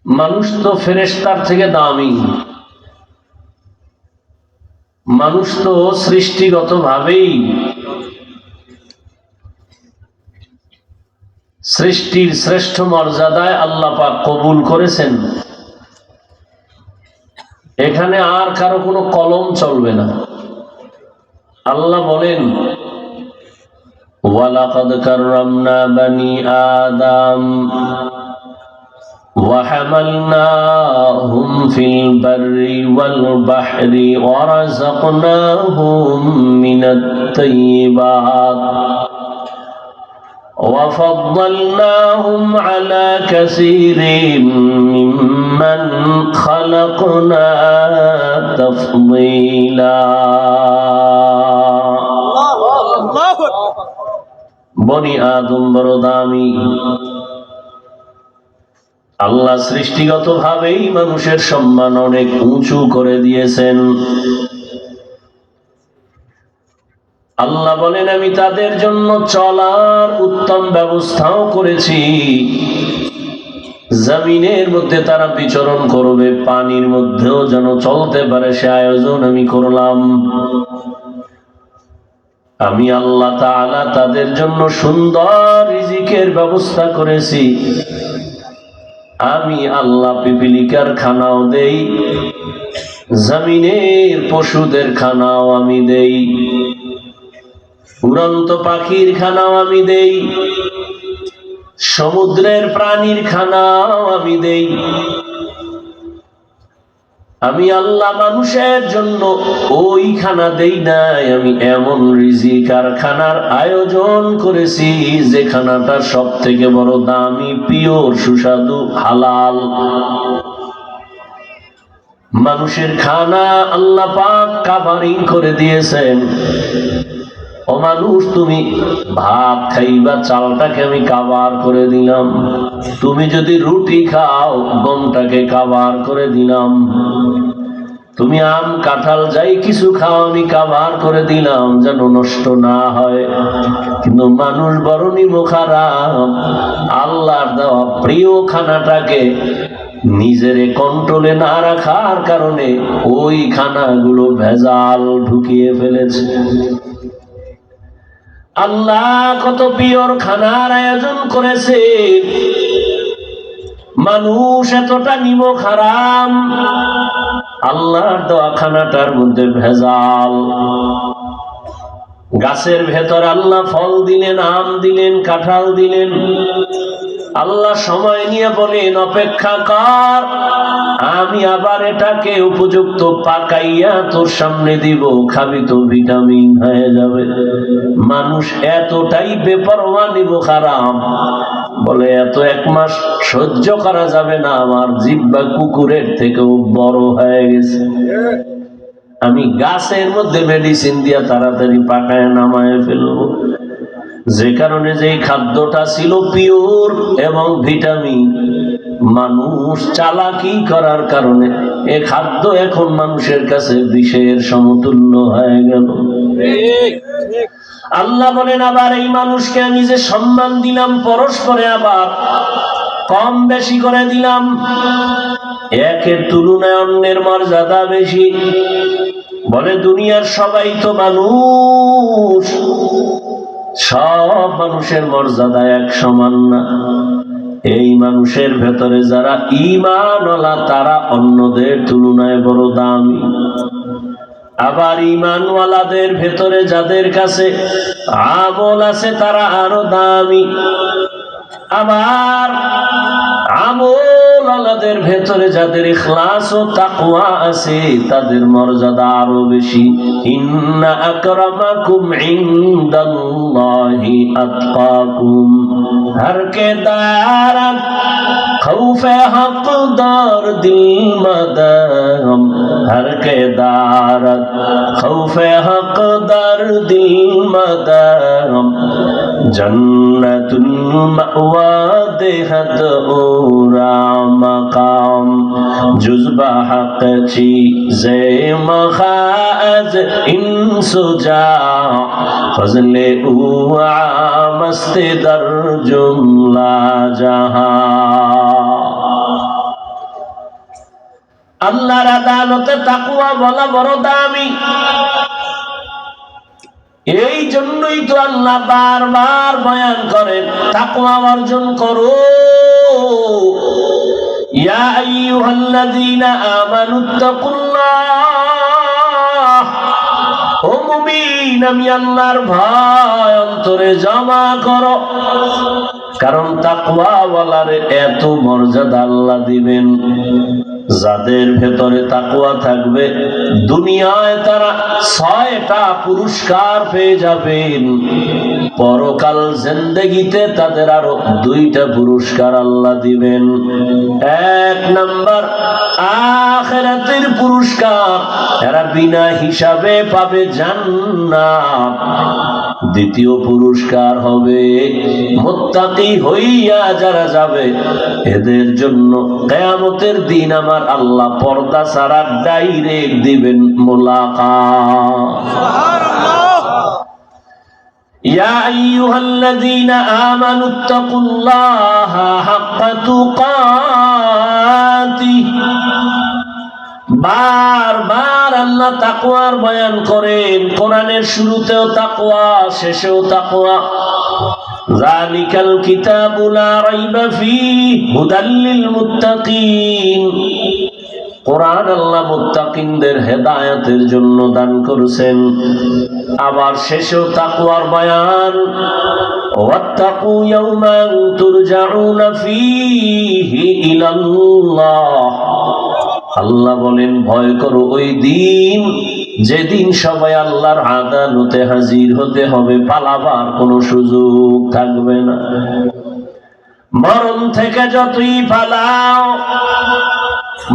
মানুষ তো ফেরেশতার থেকে দামি। মানুষ তো সৃষ্টিগতভাবেই সৃষ্টির শ্রেষ্ঠ মর্যাদায় আল্লাহ পাক কবুল করেছেন। এখানে আর কারো কোনো কলম চলবে না। আল্লাহ বলেন, ওয়ালাকাদ কাররামনা বানি আদম وحملناهم في البر والبحر ورزقناهم من الطيبات وفضلناهم على كثير ممن خلقنا تفضيلا বনি আদম বড় দামি। আল্লাহ সৃষ্টিগতভাবেই মানুষের সম্মান অনেক উঁচু করে দিয়েছেন। আল্লাহ বলেন, আমি তাদের জন্য চলার উত্তম ব্যবস্থাও করেছি। জমিনের মধ্যে তারা বিচরণ করবে, পানির মধ্যেও যেন চলতে পারে সে আয়োজন আমি করলাম। আমি আল্লাহ তাআলা তাদের জন্য সুন্দর রিজিকের ব্যবস্থা করেছি। আমি আল্লাহ পিপিলিকার খানাও দেই, জমিনের পশুদের খানাও আমি দেই, উড়ন্ত পাখির খানাও আমি দেই, সমুদ্রের প্রাণীর খানাও আমি দেই। আমি আল্লাহ মানুষের জন্য ওই খানা দেই নাই, আমি এমন রিজিক আর খানার আয়োজন করেছি যে খানাটা সব থেকে বড় দামি, পিওর, সুস্বাদু, হালাল। মানুষের খানা আল্লাহ পাক কাভারিং করে দিয়েছেন। ও মানুষ, তুমি ভাত খাইবা, চালটাকে আমি কাভার করে দিলাম। তুমি যদি রুটি খাও, গমটাকে কাভার করে দিলাম। তুমি আম, কাঁঠাল যাই কিছু খাও, আমি কাভার করে দিলাম যেন নষ্ট না হয়। কিন্তু মানুষ বড় নিমুখারাম, আল্লাহর দেওয়া প্রিয় খানাটাকে নিজের কন্ট্রোলে না রাখার কারণে ওই খানাগুলো ভেজাল ঢুকিয়ে ফেলেছে। আল্লাহ কত পিওর খানার আয়োজন করেছে, মানুষ এতটা নিমক হারাম। আল্লাহর দেওয়া খানাটার মধ্যে ভেজাল। গাছের ভেতর আল্লাহ ফল দিলেন, আম দিলেন, কাঁঠাল দিলেন। আল্লাহ সময় নিয়ে বলেন, অপেক্ষা কর, আমি আবার এটাকে উপযুক্ত পাকাইয়া তোর সামনে দিব, খাবি তো ভিটামিন হয়ে যাবে। মানুষ এতটাই বেপরোয়া নিমুখারাম, বলে এত এক মাস সহ্য করা যাবে না, আমার জিহ্বা কুকুরের থেকেও বড় হয়ে গেছে। আমি গাছের মধ্যে মেডিসিন দিয়া তাড়াতাড়ি পাকায় নামায় ফেলবো। যে কারণে যে খাদ্যটা ছিল পিওর এবং ভিটামিন, মানুষ চালাকি করার কারণে এ খাদ্য এখন মানুষের কাছে বিষের সমতুল্য হয়ে গেল। আল্লাহ বলেন, আবার এই মানুষকে আমি যে সম্মান দিলাম, পরস্পরে আবার কম বেশি করে দিলাম। একের তুলনায় অন্যের মর্যাদা বেশি। বলে দুনিয়ার সবাই তো মানুষ, সব মানুষের মর্যাদা এক সমান না। এই মানুষের ভেতরে যারা ঈমানওয়ালা তারা অন্যদের তুলনায় বড় দামি। আবার ঈমানওয়ালাদের ভেতরে যাদের কাছে আমল আছে তারা আরো দামি। আবার আমলওয়ালাদের ভেতরে যাদের ইখলাস ও তাকওয়া আছে তাদের মর্যাদা আরো বেশি। ইন্না আকরামাকুম ইনদাল্লাহি আতকাকুম। हर के दारत खौफे हकदार दिल मदम, हर के दारत खौफे हकदार दिल मदम, जन्नतुल मअवा देहत ओरा मकाम, जुज़बा हक चीज़े मखाज इंसुजा, फजले उआ मस्ते दर जुमला जहां। আল্লাহর আদালতে তাকওয়া বলা বড় দামি। এই জন্যই তো আল্লাহ বারবার বয়ান করেন তাকওয়া অর্জন করো। ইয়া আইয়ুহাল্লাযীনা আমানুত্তাকুল্লাহ, ও মুমিন আমি আল্লাহর ভয় অন্তরে জমা করো। কারণ তাকওয়া ওয়ালারে এত মর্যাদা আল্লাহ দিবেন, যাদের ভেতরে তাকওয়া থাকবে দুনিয়ায় তারা 6টা পুরস্কার পেয়ে যাবেন, পরকাল জিন্দেগিতে তাদের আরো 2টা পুরস্কার আল্লাহ দিবেন। 1 নাম্বার আখিরাতের পুরস্কার, এরা বিনা হিসাবে পাবে জান্নাত। দ্বিতীয় পুরস্কার হবে মুত্তাকি হইয়া যারা যাবে এদের জন্য কিয়ামতের দিন আমার আল্লাহ পর্দা ছাড়া ডাইরেক্ট দিবেন মুলাকাত। সুবহানাল্লাহ। ইয়া আইয়ুহাল্লাযীনা আমানুত্তাকুল্লাহা হাক্কা তুকাতিহ, বারবার আল্লাহ তাকওয়ার বয়ান করেন। কোরআনের শুরুতেও তাকওয়া, শেষেও তাকওয়া। যালিকাল কিতাবু লা রাইবা ফীহি হুদাল লিল মুত্তাকিন। কোরআন আল্লাহ মুত্তাকিনদের হেদায়েতের জন্য দান করেছেন। আবার শেষেও তাকওয়ার বয়ান, ওয়াত্তাকু ইয়াওমান তুরজাউনা ফীহি ইলাল্লাহ। আল্লাহ বলেন ভয় করো ওই দিন যেদিন সবাই আল্লাহর আদালতে হাজির হতে হবে, পালাবার কোনো সুযোগ থাকবে না। মরণ থেকে যতই পালাও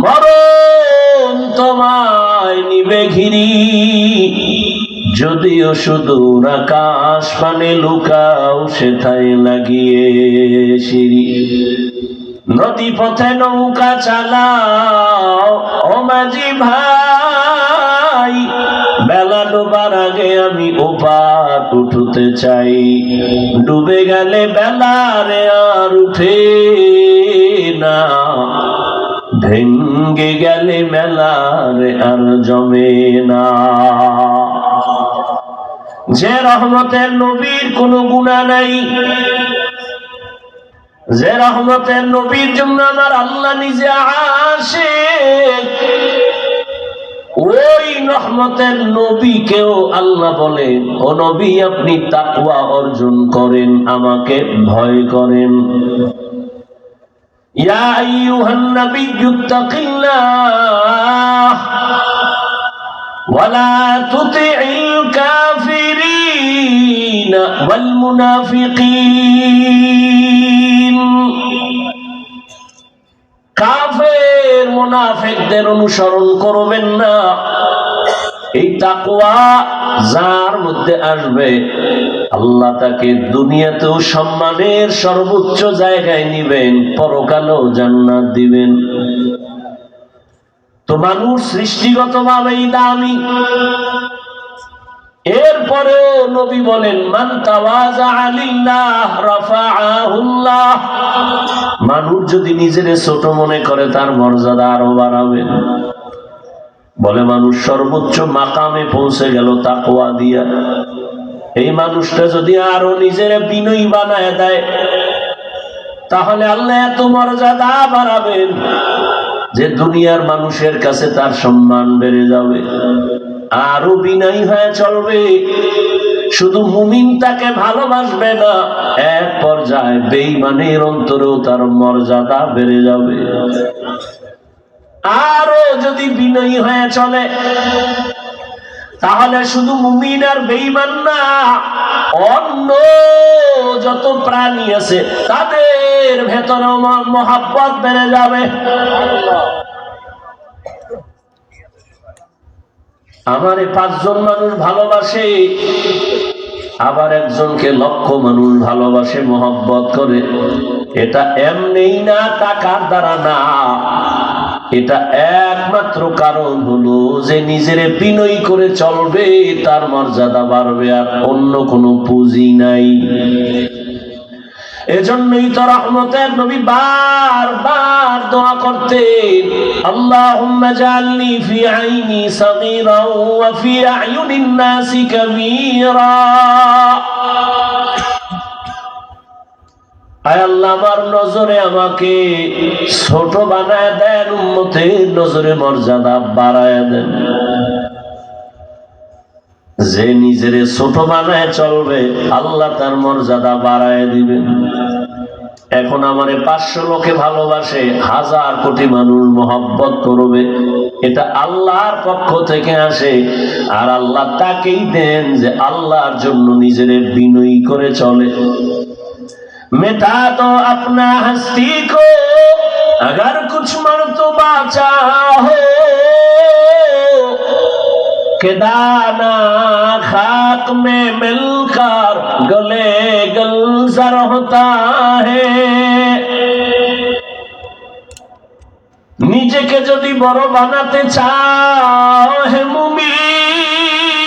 মরণ তোমায় নিবে ঘিরি, যদিও সুদূর আকাশ পানে লুকাও সেথায় লাগিয়ে সিঁড়ি। নদী পথে নৌকা চালাও ও মাঝি ভাই, বেলা ডোবার আগে আমি ওপার উঠতে চাই। ডুবে গেলে বেলারে আর উঠে না, ভেঙ্গে গেলে মেলারে আর জমে না। যে রহমতের নবীর কোনো গুনাহ নাই, যে রহমতের নবীর জন্য আমার আল্লাহ নিজে আশিক, ওই রহমতের নবীকেও আল্লাহ বলেন ও নবী আপনি তাকওয়া অর্জন করেন, আমাকে ভয় করেন। ইয়া আইয়ুহান নাবিয়্যুত্তাকিল্লাহ ওয়ালা তুতি'ল কাফিরিনা ওয়াল মুনাফিকিন। কাফের মুনাফিকদের অনুসরণ করবেন না। এই তাকওয়া যার মধ্যে আসবে আল্লাহ তাকে দুনিয়াতেও সম্মানের সর্বোচ্চ জায়গায় নিবেন, পরকালেও জান্নাত দিবেন। তো মানুষ সৃষ্টিগতভাবেই দামি, এরপরেও নবী বলেন মান তাওয়াজা লিল্লাহ রাফাআহুল্লাহ। মানুষ যদি নিজেরে ছোট মনে করে তার মর্যাদা আরো বাড়াবেন। বলে মানুষ সর্বোচ্চ মাকামে পৌঁছে গেল তাকওয়া দিয়া। এই মানুষটা যদি আরো নিজের বিনয়ী বানায় দেয় তাহলে আল্লাহ এত মর্যাদা বাড়াবেন যে দুনিয়ার মানুষের কাছে তার সম্মান বেড়ে যাবে, আরো বিনয়ী হয়ে চলবে। শুধু মুমিন তাকে ভালোবাসবে না, এক পর্যায়ে বেঈমানের অন্তরেও তার মর্যাদা বেড়ে যাবে। আরো যদি বিনয়ী হয়ে চলে তাহলে শুধু মুমিন আর বেঈমান না, অন্য যত প্রাণী আছে তাদের ভেতরেও মহব্বত বেড়ে যাবে। আমারে 5 জন মানুষ ভালোবাসে, আবার একজনকে লক্ষ মানুষ ভালোবাসে, মহব্বত করে। এটা এমনিই না, টাকার দ্বারা না। এটা একমাত্র কারণ হলো যে নিজেরে বিনয়ী করে চলবে, তার মর্যাদা বাড়বে, আর অন্য কোনো পুঁজি নাই। এজন্যই তো রহমতের নবী বারবার দোয়া করতেন, আল্লাহুম্মা জাআলনি ফি আইনি সাগীরা ওয়া ফি আ'য়ুনিন নাসি কাবীরা। আয় আল্লাহ, আমার নজরে আমাকে ছোট বানায় দেন, উম্মতের নজরে মর্যাদা বাড়ায় দেন। যে নিজেরে ছোট বানায় চলবে, আল্লাহ তার মর্যাদা বাড়ায় দিবেন। এখন আমারে 500 লোকে ভালোবাসে, 1000 কোটি মানুষ মহব্বত করবে, এটা আল্লাহর পক্ষ থেকে আসে। আর আল্লাহ তাকেই দেন যে আল্লাহর জন্য নিজেরে বিনয়ী করে চলে। मिटा तो अपना हस्ती को अगर कुछ मर्तबा चाहो, कि दाना खाक में मिलकर गले गुलजार होता है। নিজেকে যদি বড় বানাতে চাও হে মুমিন,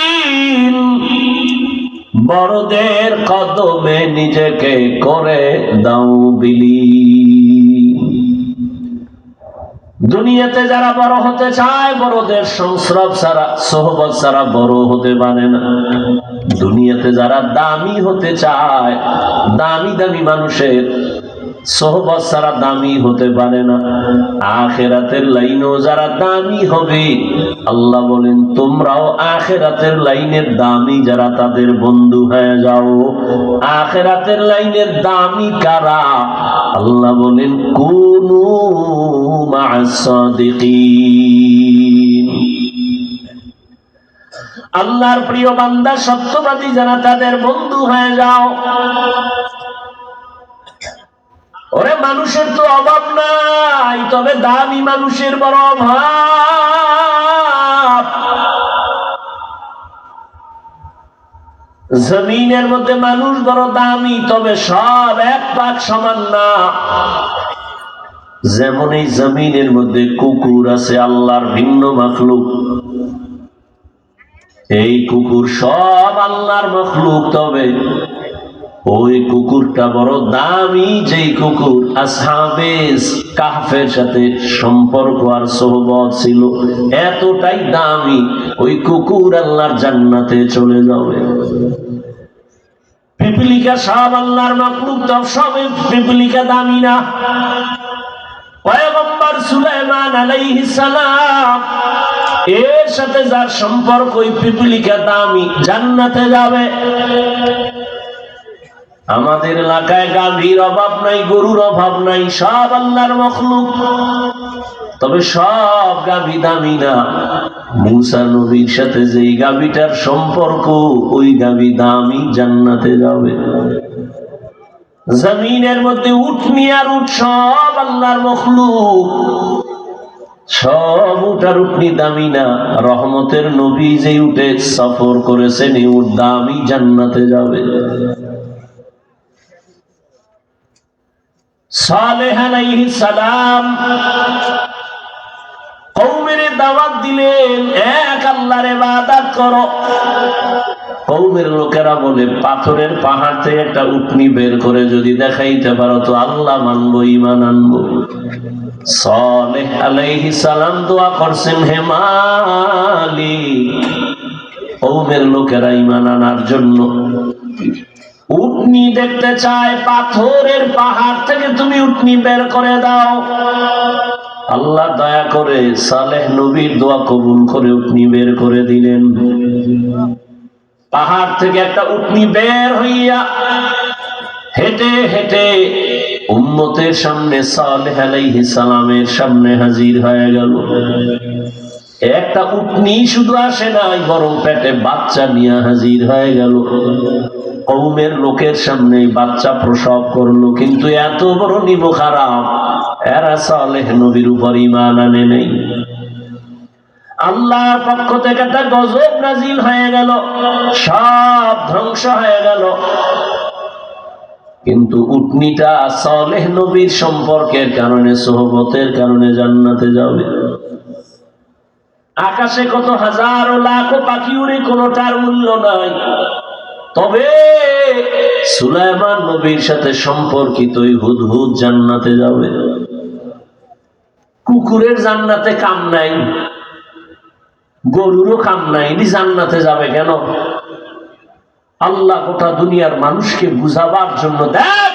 বড়দের কদমে নিজেকে করে দাও বিলীন। দুনিয়াতে যারা বড় হতে চায়, বড়দের সংস্রব ছাড়া, সোহবত ছাড়া বড় হতে পারে না। দুনিয়াতে যারা দামি হতে চায়, দামি দামি মানুষের সোহবত ছাড়া দামি হতে পারে না। আখিরাতের লাইনেও যারা দামি হবে, আল্লাহ বলেন তোমরাও আখিরাতের লাইনের দামি যারা, তাদের বন্ধু হয়ে যাও। আখিরাতের লাইনের দামি কারা? আল্লাহ বলেন কুনু মা'আস সাদিকিন। আল্লাহর প্রিয় বান্দা সত্যবাদী যারা, তাদের বন্ধু হয়ে যাও। ওরে মানুষের তো অভাব নাই, তবে দামি মানুষের বড় অভাব। জমিনের মধ্যে মানুষ বড় দামি, তবে সব এক পাক সমান না। যেমন এই জমিনের মধ্যে কুকুর আছে, আল্লাহর ভিন্ন মাখলুক। এই কুকুর সব আল্লাহর মাখলুক, তবে ওই কুকুরটা বড় দামি। যেই কুকুর আসহাবে কাহফের সাথে সম্পর্ক আর সোহবত ছিল, এতটাই দামি, ওই কুকুর আল্লাহর জান্নাতে চলে যাবে। পিপিলিকা সব আল্লাহর মাখলুক, তো সব পিপিলিকা দামি না। পয়গম্বর সুলাইমান আলাইহিস সালাম এর সাথে যার সম্পর্ক, ওই পিপিলিকা দামি, জান্নাতে যাবে। আমাদের এলাকায় গাভীর অভাব নাই, গরুর অভাব নাই, সব আল্লাহর মাখলুক, তবে সব গাভী দামি না। মুসা নবীর সাথে যেই গাভীটার সম্পর্ক, ওই গাভী দামি, জান্নাতে যাবে। জমিনের মধ্যে উটনি আর উট সব আল্লাহর মাখলুক, সব উট আর উটনি দামি না। রহমতের নবী যে উটে সফর করেছেন, এই উট দামি, জান্নাতে যাবে। সালেহ আলাইহিস সালাম কওমের দাওয়াত দিলেন, এক আল্লাহর ইবাদত করো। কওমের লোকেরা বলে, পাথরের পাহাড় থেকে একটা উটনি বের করে যদি দেখাইতে পারো তো আল্লাহ মানবো, ঈমান আনবো। সালেহ আলাইহিস সালাম দোয়া করছেন, হে মালিক, কওমের লোকেরা ঈমান আনার জন্য উটনি দেখতে চায়, পাথরের পাহাড় থেকে তুমি উটনি বের করে দাও। আল্লাহ দয়া করে সালেহ নবীর দোয়া কবুল করে উটনি বের করে দিলেন। পাহাড় থেকে একটা উটনি বের হইয়া হেঁটে হেঁটে উম্মতের সামনে, সালেহ আলাইহিস সালামের সামনে হাজির হয়ে গেল। একটা উটনি শুধু আসে নাই, বরং পেটে বাচ্চা নিয়ে হাজির হয়ে গেল। কওমের লোকের সামনে বাচ্চা প্রসব করলো, কিন্তু এত বড় নিমো খারাপ, এরা সালেহ নবীর উপর ঈমান আনে নাই। আল্লাহর পক্ষ থেকে একটা গজব নাজিল হয়ে গেল, সব ধ্বংস হয়ে গেল। কিন্তু উটনিটা সালেহ নবীর সম্পর্কের কারণে, সোহবতের কারণে জান্নাতে যাবে। আকাশে কত হাজার ও লাখ পাখি উড়ে, কোনোটার মূল্য নাই। তবে সুলাইমান নবীর সাথে সম্পর্কিত ওই হুদহুদ জান্নাতে যাবে। কুকুরের জান্নাতে কাম নাই, গরুরও কাম নাই, এটি জান্নাতে যাবে কেন? আল্লাহ গোটা দুনিয়ার মানুষকে বুঝাবার জন্য, দেখ